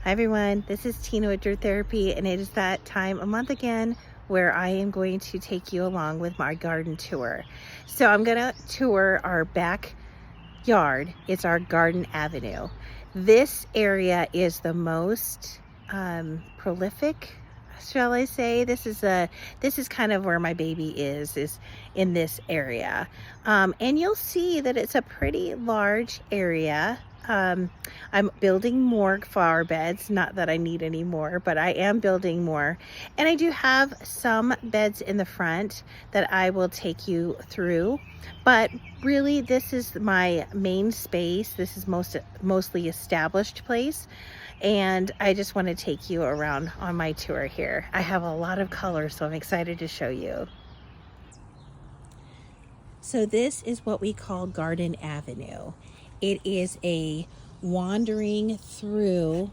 Hi everyone, this is Tina with Dirt Therapy, and it is that time a month again where I am going to take you along with my garden tour. So I'm gonna tour our backyard. It's our garden avenue. This area is the most prolific, shall I say. This is kind of where my baby is in this area. And you'll see that it's a pretty large area. I'm building more flower beds, not that I need any more, but I am building more. And I do have some beds in the front that I will take you through. But really, this is my main space. This is mostly established place. And I just want to take you around on my tour here. I have a lot of colors, so I'm excited to show you. So this is what we call Garden Avenue. It is a wandering through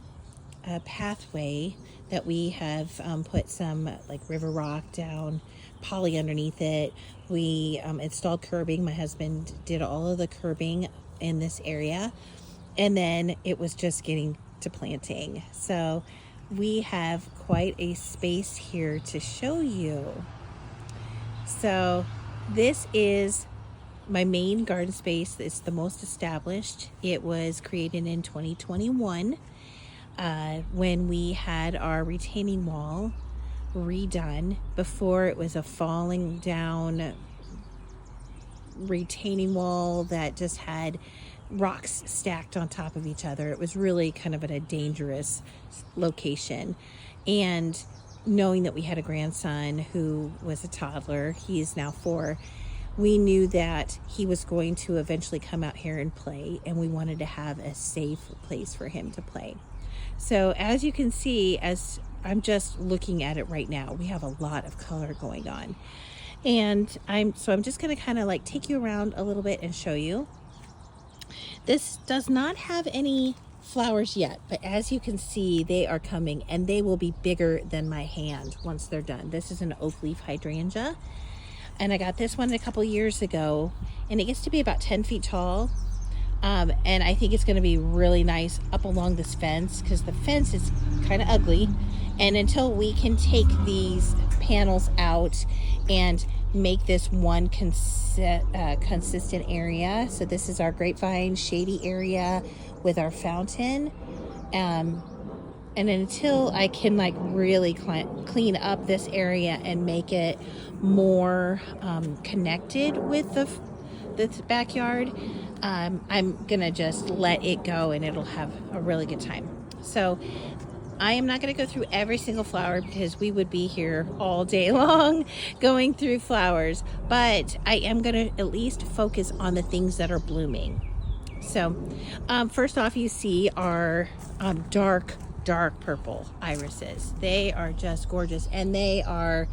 a pathway that we have put some like river rock down, poly underneath it. We installed curbing. My husband did all of the curbing in this area, and then it was just getting to planting. So we have quite a space here to show you. So this is my main garden space. It's the most established. It was created in 2021 when we had our retaining wall redone. Before, it was a falling down retaining wall that just had rocks stacked on top of each other. It was really kind of at a dangerous location. And knowing that we had a grandson who was a toddler, he is now 4, we knew that he was going to eventually come out here and play, and we wanted to have a safe place for him to play. So as you can see, as I'm just looking at it right now, we have a lot of color going on. And I'm just going to kind of like take you around a little bit and show you. This does not have any flowers yet, but as you can see, they are coming, and they will be bigger than my hand once they're done. This is an oak leaf hydrangea, and I got this one a couple years ago, and it gets to be about 10 feet tall. And I think it's going to be really nice up along this fence, because the fence is kind of ugly. And until we can take these panels out and make this one consistent area. So this is our grapevine shady area with our fountain. And until I can like really clean up this area and make it more connected with the backyard, I'm gonna just let it go, and it'll have a really good time. So I am not going to go through every single flower, because we would be here all day long going through flowers, but I am going to at least focus on the things that are blooming. So first off, you see our dark purple irises. They are just gorgeous, and they are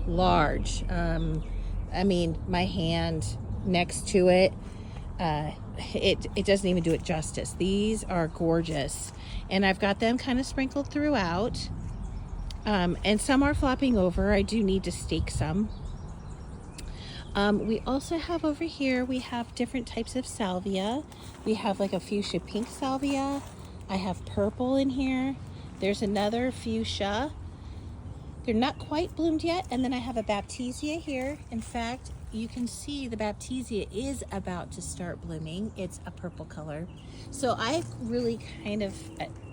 large. I mean, my hand next to it, it doesn't even do it justice. These are gorgeous, and I've got them kind of sprinkled throughout, and some are flopping over. I do need to stake some. We also have over here, we have different types of salvia. We have like a fuchsia pink salvia. I have purple in here. There's another fuchsia. They're not quite bloomed yet. And then I have a baptisia here. In fact, you can see the baptisia is about to start blooming. It's a purple color. So I really kind of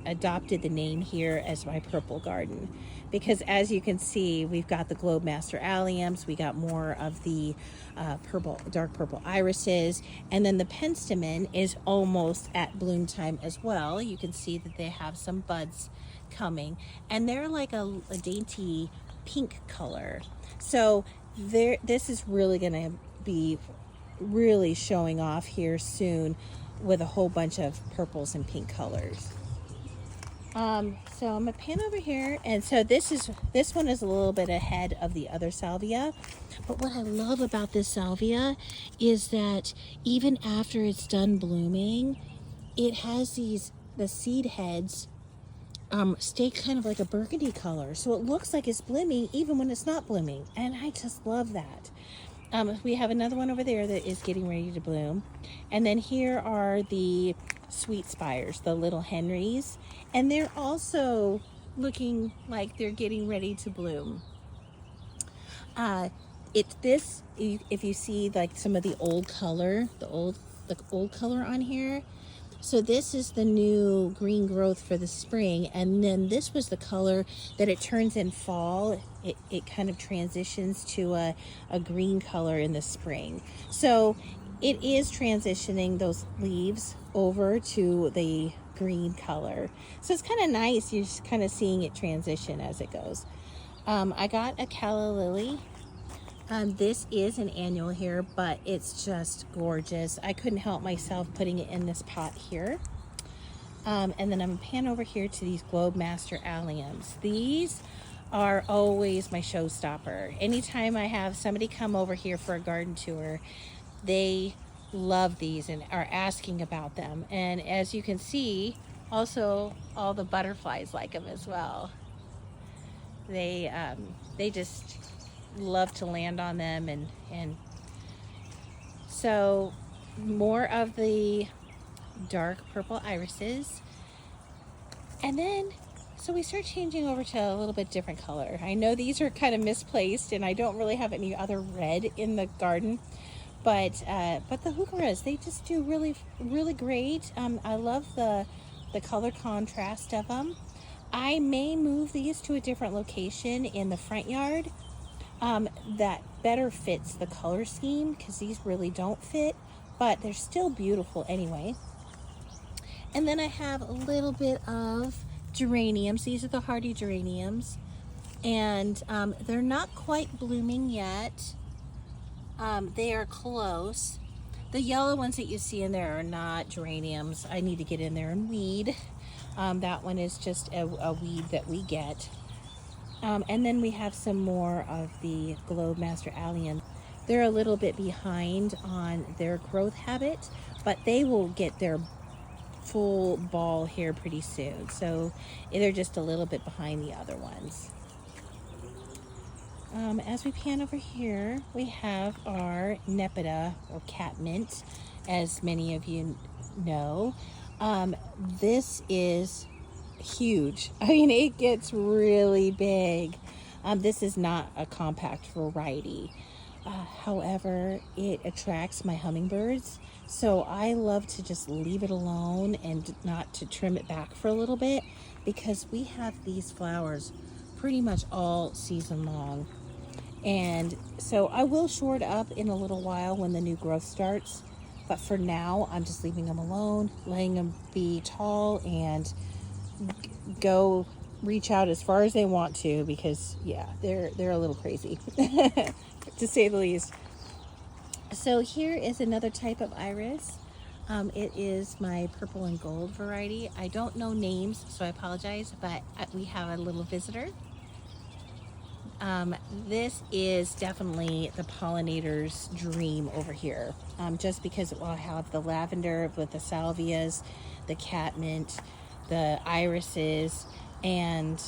adopted the name here as my purple garden, because as you can see, we've got the Globemaster alliums, we got more of the dark purple irises, and then the penstemon is almost at bloom time as well. You can see that they have some buds coming, and they're like a dainty pink color. So this is really going to be really showing off here soon with a whole bunch of purples and pink colors. So I'm gonna pan over here, and so this one is a little bit ahead of the other salvia. But what I love about this salvia is that even after it's done blooming, it has the seed heads stay kind of like a burgundy color, so it looks like it's blooming even when it's not blooming, and I just love that. We have another one over there that is getting ready to bloom, and then here are the sweet spires, the little Henrys, and they're also looking like they're getting ready to bloom. If you see like some of the old color, the old color on here, so this is the new green growth for the spring, and then this was the color that it turns in fall. It kind of transitions to a green color in the spring. So it is transitioning those leaves over to the green color. So it's kind of nice. You're just kind of seeing it transition as it goes. I got a calla lily. This is an annual here, but it's just gorgeous. I couldn't help myself putting it in this pot here. And then I'm gonna pan over here to these Globemaster alliums. These are always my showstopper. Anytime I have somebody come over here for a garden tour, they love these and are asking about them. And as you can see, also all the butterflies like them as well. They just love to land on them, and so more of the dark purple irises. And then so we start changing over to a little bit different color. I know these are kind of misplaced and I don't really have any other red in the garden, but the heucheras, they just do really great. I love the color contrast of them. I may move these to a different location in the front yard that better fits the color scheme, because these really don't fit, but they're still beautiful anyway. And then I have a little bit of geraniums. These are the hardy geraniums, and they're not quite blooming yet. They are close. The yellow ones that you see in there are not geraniums. I need to get in there and weed. That one is just a weed that we get. And then we have some more of the Globemaster allium. They're a little bit behind on their growth habit, but they will get their full ball here pretty soon. So they're just a little bit behind the other ones. As we pan over here, we have our Nepeta, or catmint, as many of you know. This is huge. I mean, it gets really big. This is not a compact variety. However, it attracts my hummingbirds, so I love to just leave it alone and not to trim it back for a little bit, because we have these flowers pretty much all season long. And so I will short up in a little while when the new growth starts, but for now I'm just leaving them alone, letting them be tall and go reach out as far as they want to, because yeah, they're a little crazy to say the least. So here is another type of iris. It is my purple and gold variety. I don't know names, so I apologize, but we have a little visitor. This is definitely the pollinator's dream over here, just because it will have the lavender with the salvias, the catmint, the irises, and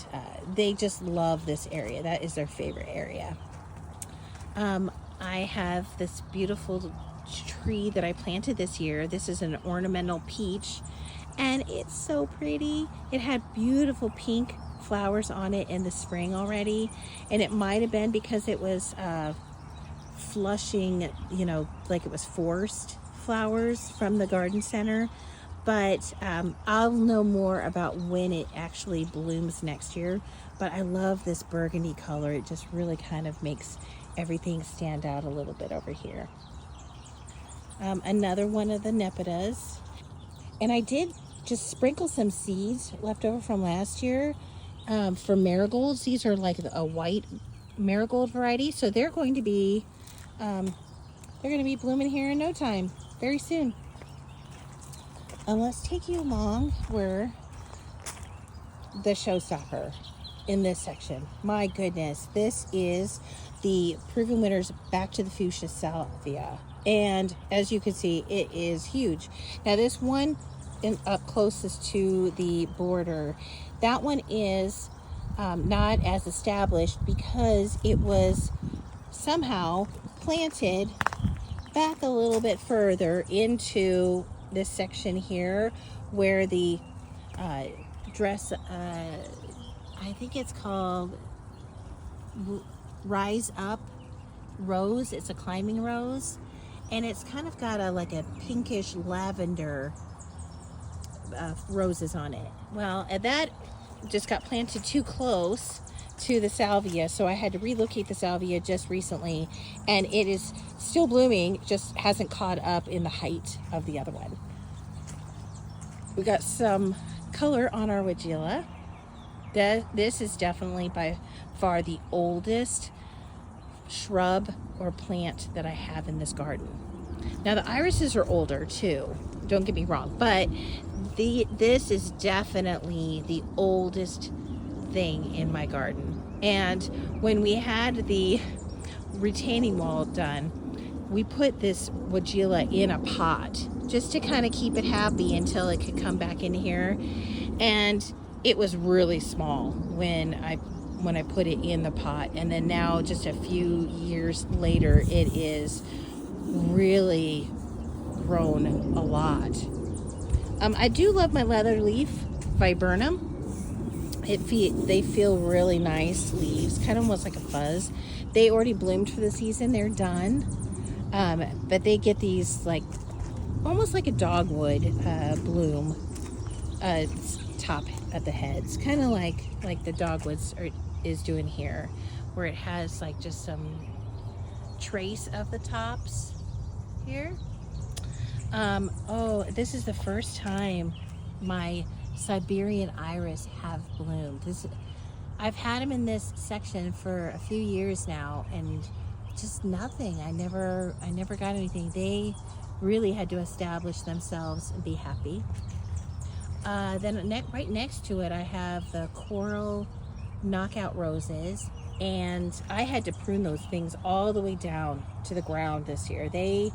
they just love this area. That is their favorite area. I have this beautiful tree that I planted this year. This is an ornamental peach, and it's so pretty. It had beautiful pink flowers on it in the spring already, and it might have been because it was flushing, like it was forced flowers from the garden center. But I'll know more about when it actually blooms next year. But I love this burgundy color. It just really kind of makes everything stand out a little bit over here. Another one of the Nepetas. And I did just sprinkle some seeds left over from last year for marigolds. These are like a white marigold variety. So they're going to be blooming here in no time, very soon. Let's take you along where the showstopper in this section. My goodness, this is the Proven Winners Back to the Fuchsia Salvia. And as you can see, it is huge. Now this one up closest to the border, that one is not as established because it was somehow planted back a little bit further into this section here where the dress, I think it's called Rise Up Rose. It's a climbing rose, and it's kind of got like a pinkish lavender roses on it. Well, and that just got planted too close to the salvia, so I had to relocate the salvia just recently, and it is still blooming, just hasn't caught up in the height of the other one. We got some color on our weigela. This is definitely by far the oldest shrub or plant that I have in this garden. Now the irises are older too, don't get me wrong, but this is definitely the oldest thing in my garden. And when we had the retaining wall done, we put this weigela in a pot just to kind of keep it happy until it could come back in here. And it was really small when I put it in the pot, and then now just a few years later it is really grown a lot. I do love my leather leaf viburnum. They feel really nice leaves, kind of almost like a fuzz. They already bloomed for the season, they're done, but they get these like almost like a dogwood bloom top at the heads, kind of like the dogwoods is doing here, where it has like just some trace of the tops here. Oh, this is the first time my Siberian iris have bloomed. I've had them in this section for a few years now, and just nothing. I never got anything. They really had to establish themselves and be happy. Then right next to it, I have the coral knockout roses, and I had to prune those things all the way down to the ground this year. They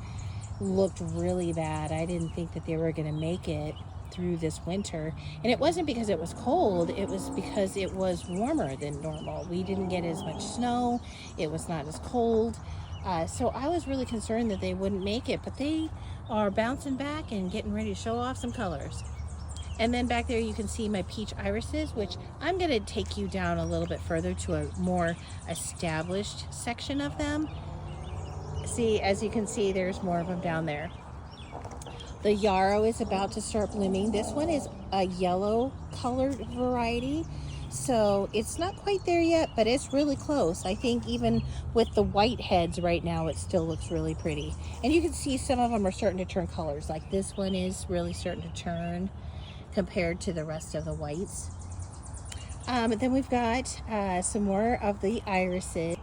looked really bad. I didn't think that they were going to make it through this winter, and it wasn't because it was cold, it was because it was warmer than normal. We didn't get as much snow, it was not as cold, so I was really concerned that they wouldn't make it, but they are bouncing back and getting ready to show off some colors. And then back there you can see my peach irises, which I'm going to take you down a little bit further to a more established section of them. See, as you can see, there's more of them down there. The yarrow is about to start blooming. This one is a yellow colored variety, so it's not quite there yet, but it's really close. I think even with the white heads right now, it still looks really pretty. And you can see some of them are starting to turn colors, like this one is really starting to turn compared to the rest of the whites. Then we've got some more of the irises.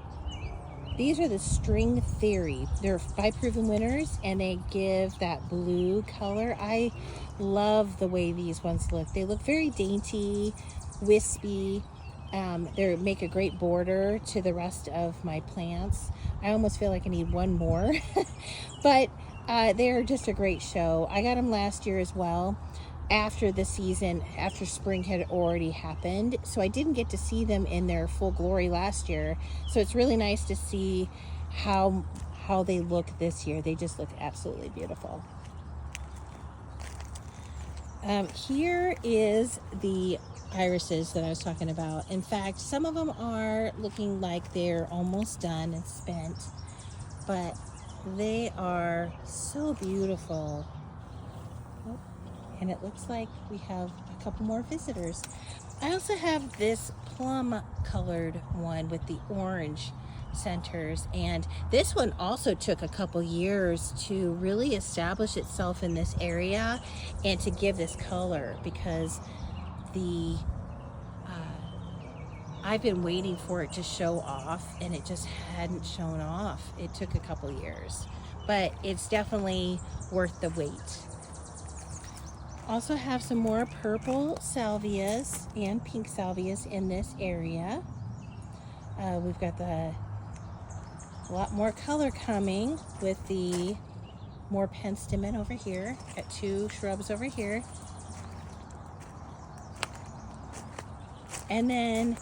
These are the String Theory. They're 5 proven winners, and they give that blue color. I love the way these ones look. They look very dainty, wispy. They make a great border to the rest of my plants. I almost feel like I need one more, but they're just a great show. I got them last year as well, after the season, after spring had already happened, so I didn't get to see them in their full glory last year, so it's really nice to see how they look this year. They just look absolutely beautiful. Here is the irises that I was talking about. In fact, some of them are looking like they're almost done and spent, but they are so beautiful. And it looks like we have a couple more visitors. I also have this plum colored one with the orange centers, and this one also took a couple years to really establish itself in this area and to give this color, because I've been waiting for it to show off, and it just hadn't shown off. It took a couple years, but it's definitely worth the wait. Also have some more purple salvias and pink salvias in this area. We've got a lot more color coming with the more penstemon over here. Got 2 shrubs over here. And then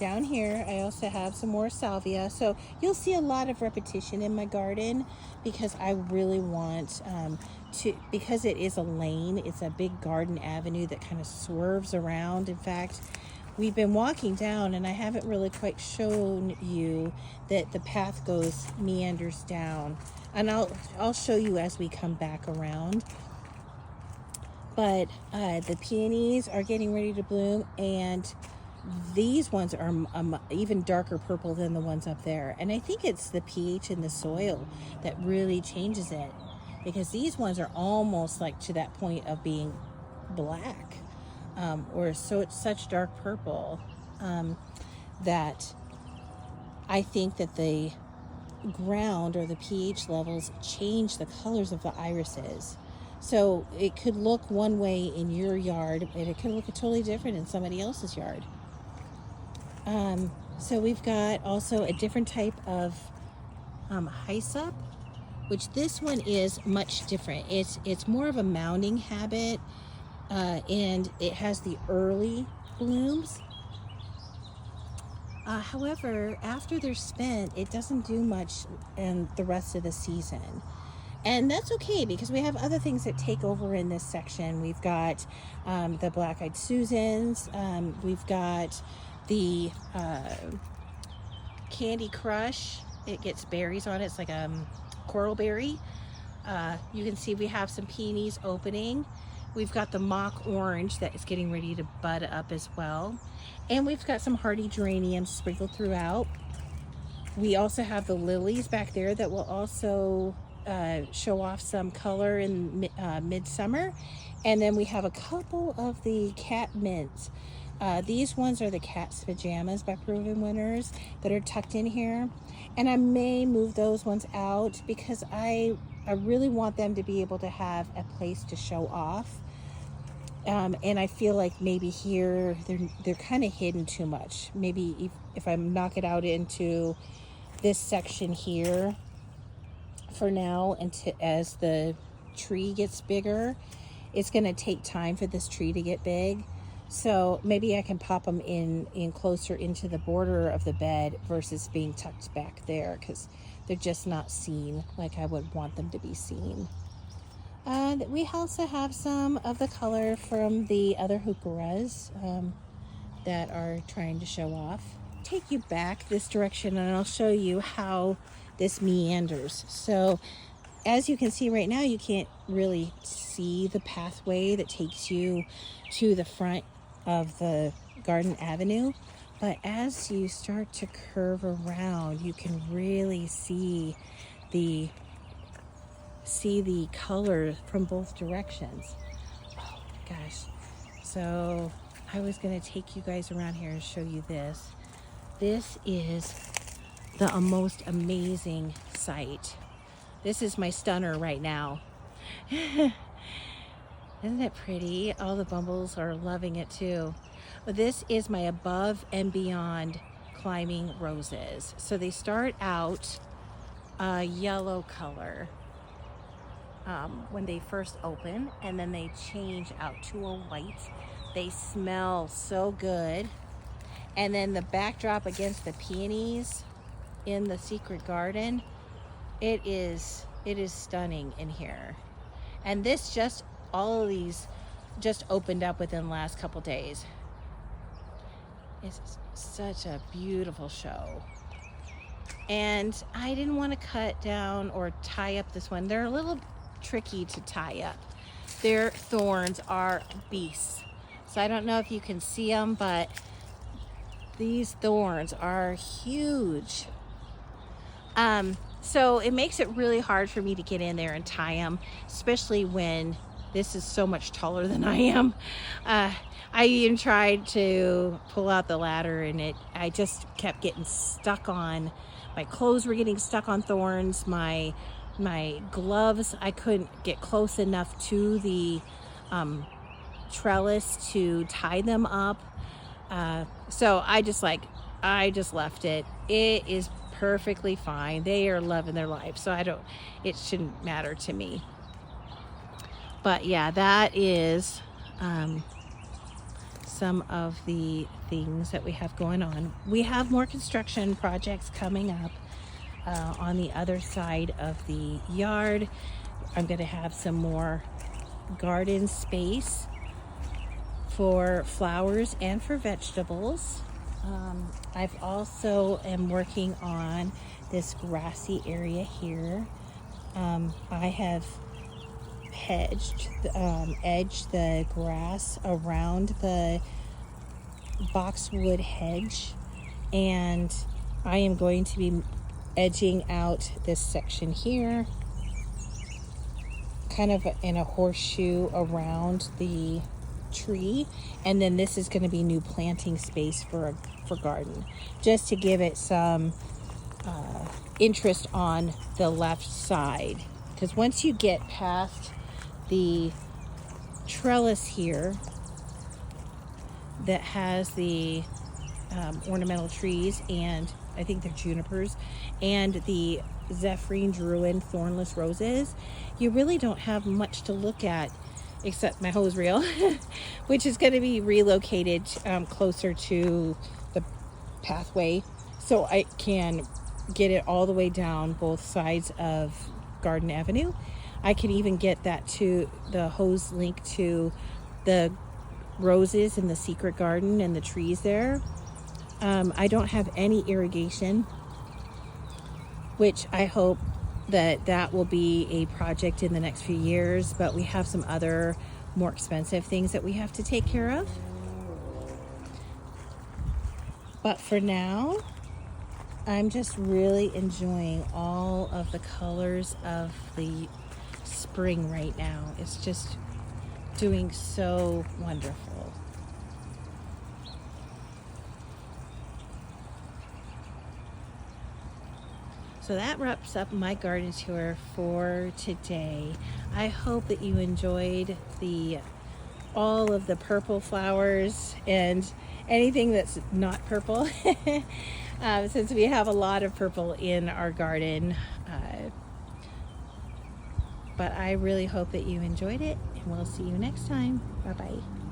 down here I also have some more salvia. So you'll see a lot of repetition in my garden, because I really want because it is a lane, it's a big garden avenue that kind of swerves around. In fact, we've been walking down and I haven't really quite shown you that the path meanders down, and I'll show you as we come back around. But the peonies are getting ready to bloom, and these ones are even darker purple than the ones up there. And I think it's the pH in the soil that really changes it, because these ones are almost like to that point of being black, or so it's such dark purple, that I think that the ground or the pH levels change the colors of the irises. So it could look one way in your yard, and it could look totally different in somebody else's yard. So we've got also a different type of hyssop, which this one is much different. It's more of a mounding habit, and it has the early blooms. However, after they're spent, it doesn't do much in the rest of the season. And that's okay, because we have other things that take over in this section. We've got the black-eyed Susans. We've got the Candy Crush. It gets berries on it. It's like a coral berry. You can see we have some peonies opening. We've got the mock orange that is getting ready to bud up as well. And we've got some hardy geraniums sprinkled throughout. We also have the lilies back there that will also show off some color in midsummer. And then we have a couple of the cat mints. These ones are the Cat's Pajamas by Proven Winners that are tucked in here. And I may move those ones out because I really want them to be able to have a place to show off. And I feel like maybe here they're kind of hidden too much. Maybe if I knock it out into this section here for now, and as the tree gets bigger, it's going to take time for this tree to get big. So maybe I can pop them in closer into the border of the bed versus being tucked back there, because they're just not seen like I would want them to be seen. We also have some of the color from the other heucheras that are trying to show off. Take you back this direction and I'll show you how this meanders. So as you can see right now, you can't really see the pathway that takes you to the front of the garden avenue, but as you start to curve around, you can really see the color from both directions. Oh gosh. So I was going to take you guys around here and show you this. This is the most amazing sight. This is my stunner right now. Isn't it pretty? All the bumbles are loving it too. This is my above and beyond climbing roses. So they start out a yellow color when they first open, and then they change out to a white. They smell so good. And then the backdrop against the peonies in the secret garden, it is stunning in here. And this all of these just opened up within the last couple days. It's such a beautiful show. And I didn't want to cut down or tie up this one. They're a little tricky to tie up. Their thorns are beasts. So I don't know if you can see them, but these thorns are huge. So it makes it really hard for me to get in there and tie them, especially when this is so much taller than I am. I even tried to pull out the ladder, and I just kept getting stuck on, my clothes were getting stuck on thorns, my gloves, I couldn't get close enough to the trellis to tie them up. So I just left it. It is perfectly fine. They are loving their life, so it shouldn't matter to me. But yeah, that is some of the things that we have going on. We have more construction projects coming up on the other side of the yard. I'm going to have some more garden space for flowers and for vegetables. I've also am working on this grassy area here. I have edged the grass around the boxwood hedge, and I am going to be edging out this section here, kind of in a horseshoe around the tree, and then this is going to be new planting space for garden, just to give it some interest on the left side, because once you get past the trellis here that has the ornamental trees, and I think they're junipers, and the Zephyrin Druin thornless roses, you really don't have much to look at except my hose reel, which is going to be relocated closer to the pathway, so I can get it all the way down both sides of Garden Avenue. I can even get that to the hose link to the roses in the secret garden and the trees there. I don't have any irrigation, which I hope that will be a project in the next few years, but we have some other more expensive things that we have to take care of. But for now, I'm just really enjoying all of the colors of the spring right now. It's just doing so wonderful. So that wraps up my garden tour for today. I hope that you enjoyed all of the purple flowers and anything that's not purple, since we have a lot of purple in our garden. But I really hope that you enjoyed it, and we'll see you next time. Bye-bye.